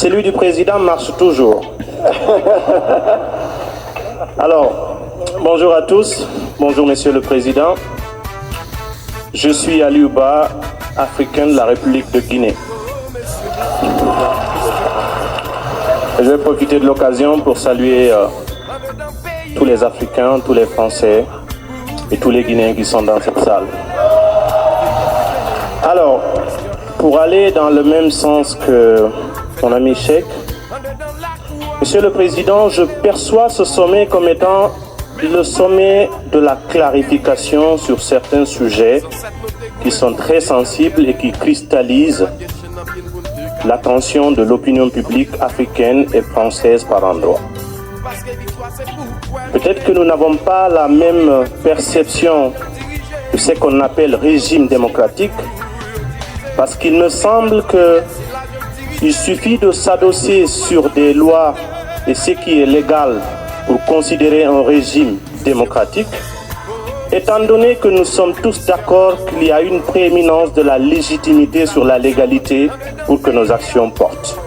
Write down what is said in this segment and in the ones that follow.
Celui du président marche toujours. Alors, bonjour à tous, bonjour Monsieur le Président. Je suis Aliou Ba, africain de la République de Guinée. Je vais profiter de l'occasion pour saluer tous les Africains, tous les Français et tous les Guinéens qui sont dans cette salle. Alors, pour aller dans le même sens que mon ami Cheikh, Monsieur le Président, je perçois ce sommet comme étant le sommet de la clarification sur certains sujets qui sont très sensibles et qui cristallisent l'attention de l'opinion publique africaine et française par endroits. Peut-être que nous n'avons pas la même perception de ce qu'on appelle régime démocratique, parce qu'il me semble qu'il suffit de s'adosser sur des lois et ce qui est légal pour considérer un régime démocratique, étant donné que nous sommes tous d'accord qu'il y a une prééminence de la légitimité sur la légalité pour que nos actions portent.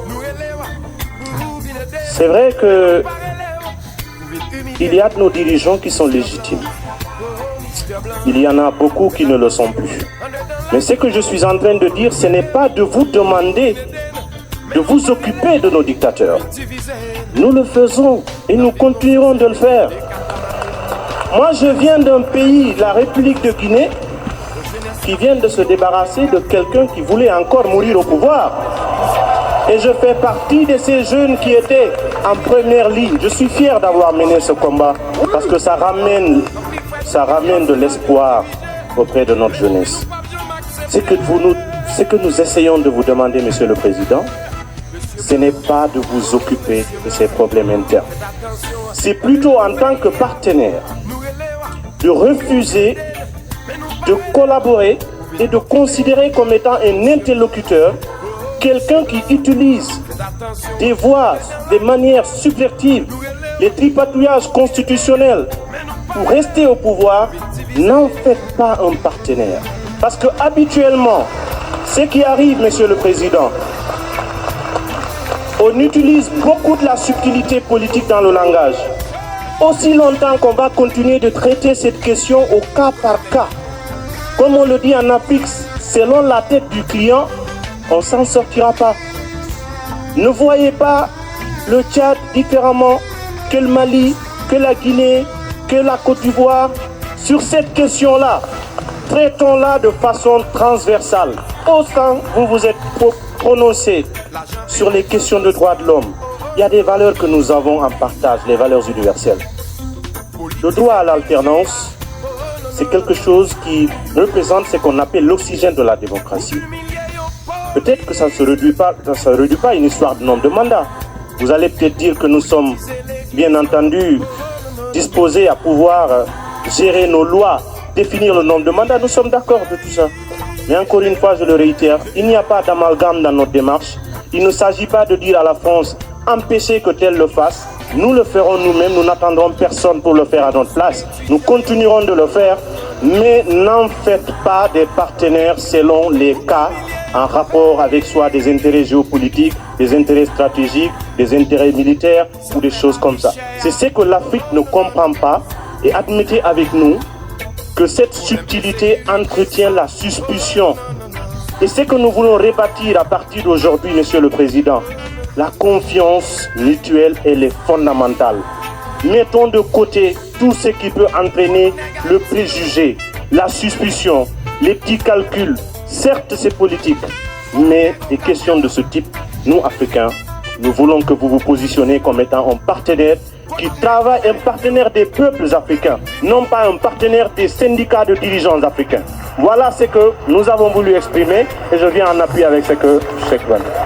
C'est vrai qu'il y a de nos dirigeants qui sont légitimes. Il y en a beaucoup qui ne le sont plus. Mais ce que je suis en train de dire, ce n'est pas de vous demander de vous occuper de nos dictateurs. Nous le faisons et nous continuerons de le faire. Moi, je viens d'un pays, la République de Guinée, qui vient de se débarrasser de quelqu'un qui voulait encore mourir au pouvoir. Et je fais partie de ces jeunes qui étaient en première ligne. Je suis fier d'avoir mené ce combat parce que ça ramène de l'espoir auprès de notre jeunesse. Ce que nous essayons de vous demander, Monsieur le Président, ce n'est pas de vous occuper de ces problèmes internes. C'est plutôt en tant que partenaire de refuser de collaborer et de considérer comme étant un interlocuteur quelqu'un qui utilise des voies, des manières subversives, les tripatouillages constitutionnels pour rester au pouvoir. N'en faites pas un partenaire. Parce que habituellement, ce qui arrive, Monsieur le Président, on utilise beaucoup de la subtilité politique dans le langage. Aussi longtemps qu'on va continuer de traiter cette question au cas par cas, comme on le dit en Afrique, selon la tête du client, on ne s'en sortira pas. Ne voyez pas le Tchad différemment que le Mali, que la Guinée, que la Côte d'Ivoire. Sur cette question-là, traitons-la de façon transversale. Autant vous vous êtes prononcé sur les questions de droits de l'homme, il y a des valeurs que nous avons en partage, les valeurs universelles. Le droit à l'alternance, c'est quelque chose qui représente ce qu'on appelle l'oxygène de la démocratie. Peut-être que ça ne se réduit pas à une histoire de nombre de mandats. Vous allez peut-être dire que nous sommes, bien entendu, disposés à pouvoir gérer nos lois, définir le nombre de mandats. Nous sommes d'accord de tout ça. Mais encore une fois, je le réitère, il n'y a pas d'amalgame dans notre démarche. Il ne s'agit pas de dire à la France, empêchez que tel le fasse. Nous le ferons nous-mêmes, nous n'attendrons personne pour le faire à notre place. Nous continuerons de le faire, mais n'en faites pas des partenaires selon les cas, en rapport avec soit des intérêts géopolitiques, des intérêts stratégiques, des intérêts militaires ou des choses comme ça. C'est ce que l'Afrique ne comprend pas, et admettez avec nous que cette subtilité entretient la suspicion. Et ce que nous voulons rebâtir à partir d'aujourd'hui, Monsieur le Président, la confiance mutuelle, elle est fondamentale. Mettons de côté tout ce qui peut entraîner le préjugé, la suspicion, les petits calculs. Certes, c'est politique, mais des questions de ce type, nous, Africains, nous voulons que vous vous positionnez comme étant un partenaire qui travaille, un partenaire des peuples africains, non pas un partenaire des syndicats de dirigeants africains. Voilà ce que nous avons voulu exprimer et je viens en appui avec ce que Cheikh va dire.